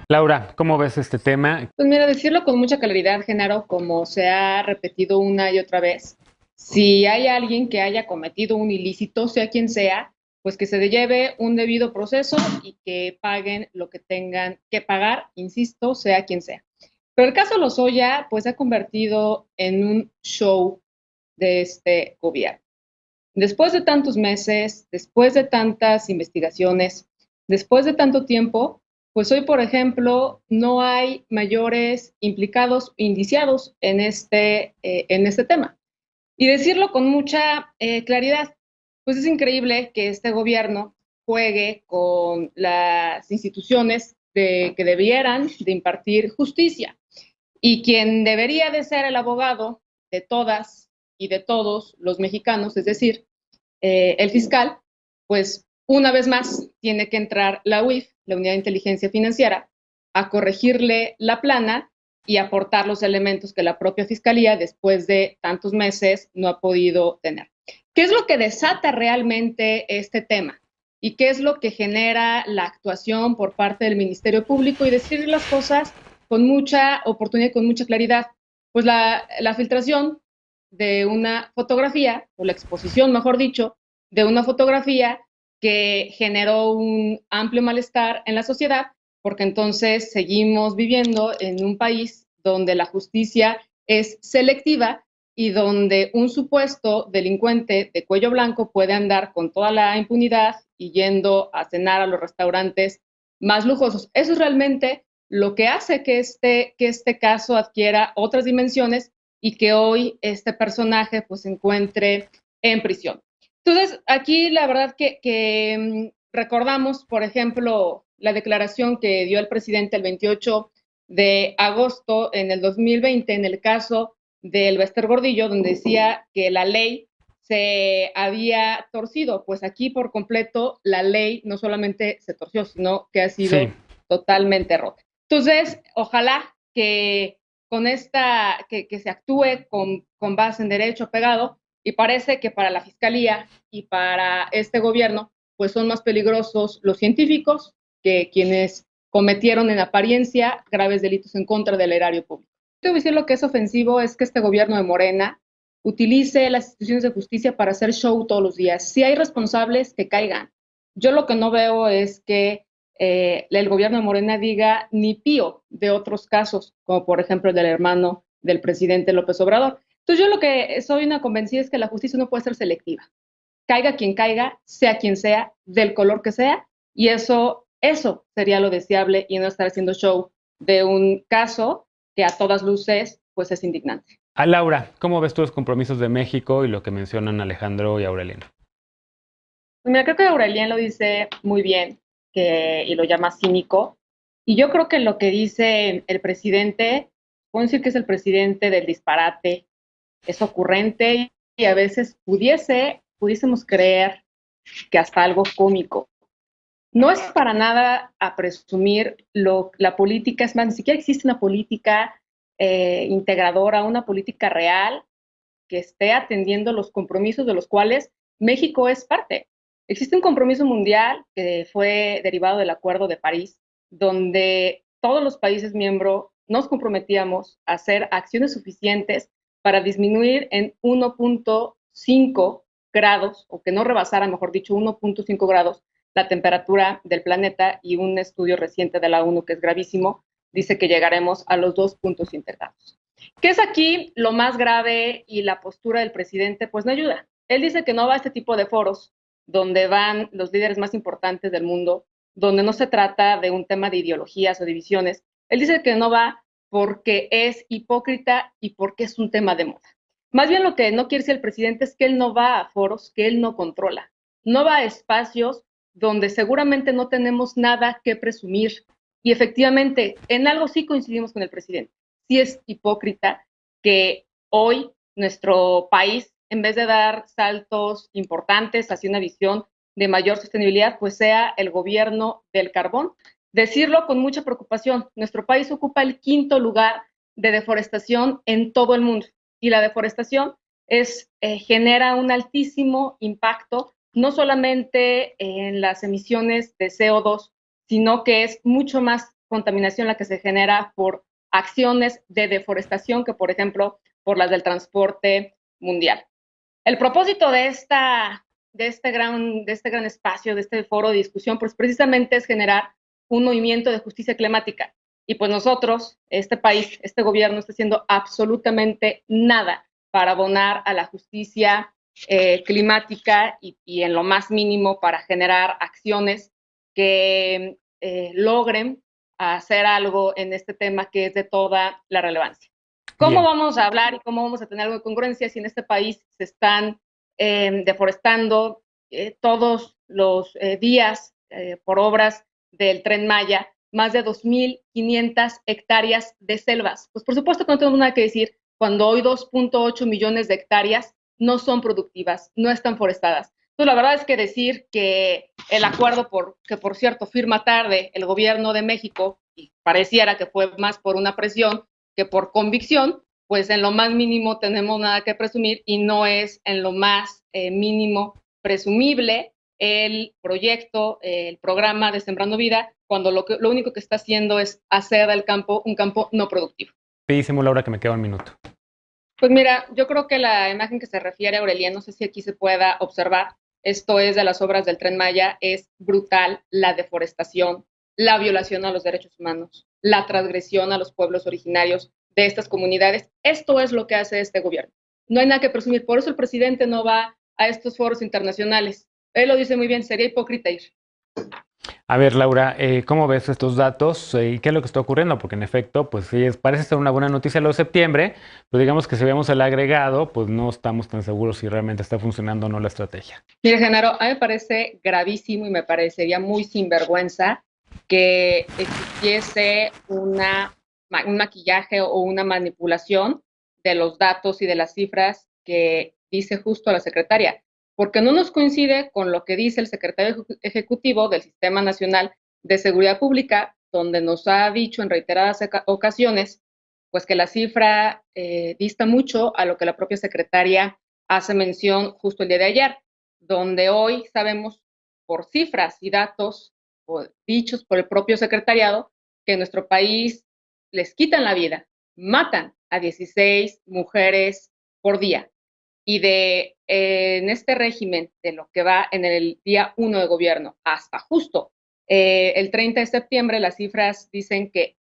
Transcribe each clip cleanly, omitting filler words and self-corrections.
Laura, ¿cómo ves este tema? Pues mira, decirlo con mucha claridad, Genaro, como se ha repetido una y otra vez, si hay alguien que haya cometido un ilícito, sea quien sea, pues que se lleve un debido proceso y que paguen lo que tengan que pagar, insisto, sea quien sea. Pero el caso Lozoya, pues se ha convertido en un show de este gobierno. Después de tantos meses, después de tantas investigaciones, después de tanto tiempo, pues hoy, por ejemplo, no hay mayores implicados o indiciados en este tema. Y decirlo con mucha claridad, pues es increíble que este gobierno juegue con las instituciones que debieran de impartir justicia. Y quien debería de ser el abogado de todas y de todos los mexicanos, es decir, el fiscal, pues una vez más tiene que entrar la UIF, la Unidad de Inteligencia Financiera, a corregirle la plana y aportar los elementos que la propia fiscalía, después de tantos meses, no ha podido tener. ¿Qué es lo que desata realmente este tema? ¿Y qué es lo que genera la actuación por parte del Ministerio Público? Y decir las cosas con mucha oportunidad y con mucha claridad. Pues la filtración de una fotografía, o la exposición, mejor dicho, de una fotografía que generó un amplio malestar en la sociedad, porque entonces seguimos viviendo en un país donde la justicia es selectiva y donde un supuesto delincuente de cuello blanco puede andar con toda la impunidad y yendo a cenar a los restaurantes más lujosos. Eso es realmente lo que hace que este caso adquiera otras dimensiones y que hoy este personaje pues se encuentre en prisión. Entonces, aquí la verdad que recordamos, por ejemplo, la declaración que dio el presidente el 28 de agosto en el 2020 en el caso del Bester Gordillo, donde decía que la ley se había torcido. Pues aquí por completo la ley no solamente se torció, sino que ha Sí, sido totalmente rota. Entonces, ojalá que con que se actúe con base en derecho pegado, y parece que para la fiscalía y para este gobierno, pues son más peligrosos los científicos que quienes cometieron en apariencia graves delitos en contra del erario público. Debo decir lo que es ofensivo es que este gobierno de Morena utilice las instituciones de justicia para hacer show todos los días. Si hay responsables, que caigan. Yo lo que no veo es que el gobierno de Morena diga ni pío de otros casos, como por ejemplo el del hermano del presidente López Obrador. Entonces yo lo que soy una convencida es que la justicia no puede ser selectiva. Caiga quien caiga, sea quien sea, del color que sea, y eso sería lo deseable y no estar haciendo show de un caso que a todas luces pues es indignante. a Laura, ¿cómo ves tú los compromisos de México y lo que mencionan Alejandro y Aureliano? Mira, creo que Aurelien lo dice muy bien y lo llama cínico. Y yo creo que lo que dice el presidente, puedo decir que es el presidente del disparate, es ocurrente y a veces pudiésemos creer que hasta algo cómico. No es para nada a presumir la política, es más, ni siquiera existe una política integradora, una política real que esté atendiendo los compromisos de los cuales México es parte. Existe un compromiso mundial que fue derivado del Acuerdo de París, donde todos los países miembros nos comprometíamos a hacer acciones suficientes para disminuir en 1.5 grados, o que no rebasara, mejor dicho, 1.5 grados la temperatura del planeta, y un estudio reciente de la ONU, que es gravísimo, dice que llegaremos a los 2 puntos integrados. ¿Qué es aquí lo más grave? Y la postura del presidente pues no ayuda. Él dice que no va a este tipo de foros donde van los líderes más importantes del mundo, donde no se trata de un tema de ideologías o divisiones. Él dice que no va porque es hipócrita y porque es un tema de moda. Más bien lo que no quiere decir el presidente es que él no va a foros que él no controla, no va a espacios donde seguramente no tenemos nada que presumir. Y efectivamente, en algo sí coincidimos con el presidente. Sí es hipócrita que hoy nuestro país, en vez de dar saltos importantes hacia una visión de mayor sostenibilidad, pues sea el gobierno del carbón. Decirlo con mucha preocupación, nuestro país ocupa el quinto lugar de deforestación en todo el mundo, y la deforestación genera un altísimo impacto, no solamente en las emisiones de CO2, sino que es mucho más contaminación la que se genera por acciones de deforestación que, por ejemplo, por las del transporte mundial. El propósito de este gran espacio, de este foro de discusión, pues precisamente es generar un movimiento de justicia climática. Y pues nosotros, este país, este gobierno está haciendo absolutamente nada para abonar a la justicia climática y en lo más mínimo para generar acciones que logren hacer algo en este tema que es de toda la relevancia. ¿Cómo Bien. vamos a hablar y cómo vamos a tener algo de congruencia si en este país se están deforestando todos los días por obras del Tren Maya más de 2.500 hectáreas de selvas? Pues por supuesto que no tenemos nada que decir cuando hoy 2.8 millones de hectáreas no son productivas, no están forestadas. Entonces, la verdad es que decir que el acuerdo, que por cierto firma tarde el gobierno de México, y pareciera que fue más por una presión que por convicción, pues en lo más mínimo tenemos nada que presumir y no es en lo más mínimo presumible el proyecto, el programa de Sembrando Vida, cuando lo único que está haciendo es hacer del campo un campo no productivo. Rapidísimo, Laura, que me queda un minuto. Pues mira, yo creo que la imagen que se refiere a Aureliano, no sé si aquí se pueda observar, esto es de las obras del Tren Maya, es brutal la deforestación, la violación a los derechos humanos, la transgresión a los pueblos originarios de estas comunidades. Esto es lo que hace este gobierno. No hay nada que presumir, por eso el presidente no va a estos foros internacionales. Él lo dice muy bien, sería hipócrita ir. A ver, Laura, ¿cómo ves estos datos y qué es lo que está ocurriendo? Porque en efecto, pues sí, parece ser una buena noticia lo de septiembre, pero digamos que si vemos el agregado, pues no estamos tan seguros si realmente está funcionando o no la estrategia. Mire, Genaro, a mí me parece gravísimo y me parecería muy sinvergüenza que existiese un maquillaje o una manipulación de los datos y de las cifras que dice justo la secretaria, porque no nos coincide con lo que dice el secretario ejecutivo del Sistema Nacional de Seguridad Pública, donde nos ha dicho en reiteradas ocasiones, pues que la cifra dista mucho a lo que la propia secretaria hace mención justo el día de ayer, donde hoy sabemos por cifras y datos dichos por el propio secretariado que en nuestro país les quitan la vida, matan a 16 mujeres por día. Y en este régimen, de lo que va en el día 1 de gobierno hasta justo el 30 de septiembre, las cifras dicen que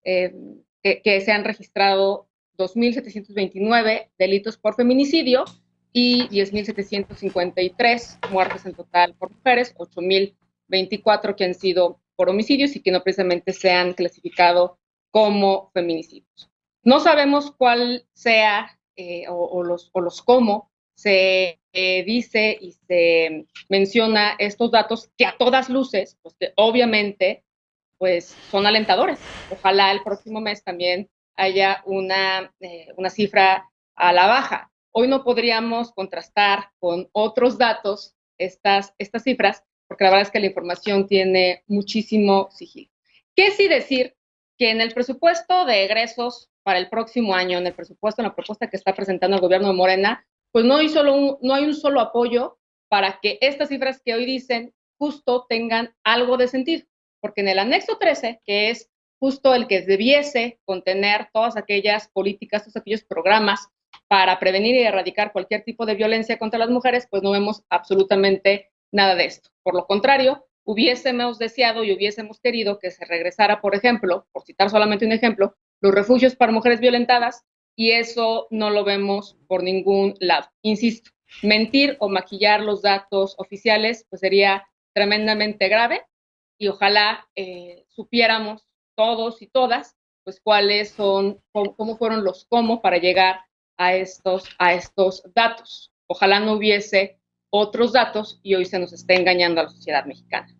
se han registrado 2.729 delitos por feminicidio y 10.753 muertes en total por mujeres, 8.024 que han sido por homicidios y que no precisamente se han clasificado como feminicidios. No sabemos cuál sea o los cómo se dice y se menciona estos datos que a todas luces, pues que obviamente pues son alentadores. Ojalá el próximo mes también haya una cifra a la baja. Hoy no podríamos contrastar con otros datos estas cifras, porque la verdad es que la información tiene muchísimo sigilo. ¿Qué sí decir? Que en el presupuesto de egresos para el próximo año, en el presupuesto, en la propuesta que está presentando el gobierno de Morena, pues no hay un solo apoyo para que estas cifras que hoy dicen justo tengan algo de sentido, porque en el anexo 13, que es justo el que debiese contener todas aquellas políticas, todos aquellos programas para prevenir y erradicar cualquier tipo de violencia contra las mujeres, pues no vemos absolutamente nada de esto. Por lo contrario, hubiésemos deseado y hubiésemos querido que se regresara, por ejemplo, por citar solamente un ejemplo, los refugios para mujeres violentadas, y eso no lo vemos por ningún lado. Insisto, mentir o maquillar los datos oficiales pues sería tremendamente grave y ojalá supiéramos todos y todas pues cuáles son, cómo fueron los cómo para llegar a estos datos. Ojalá no hubiese otros datos y hoy se nos esté engañando a la sociedad mexicana.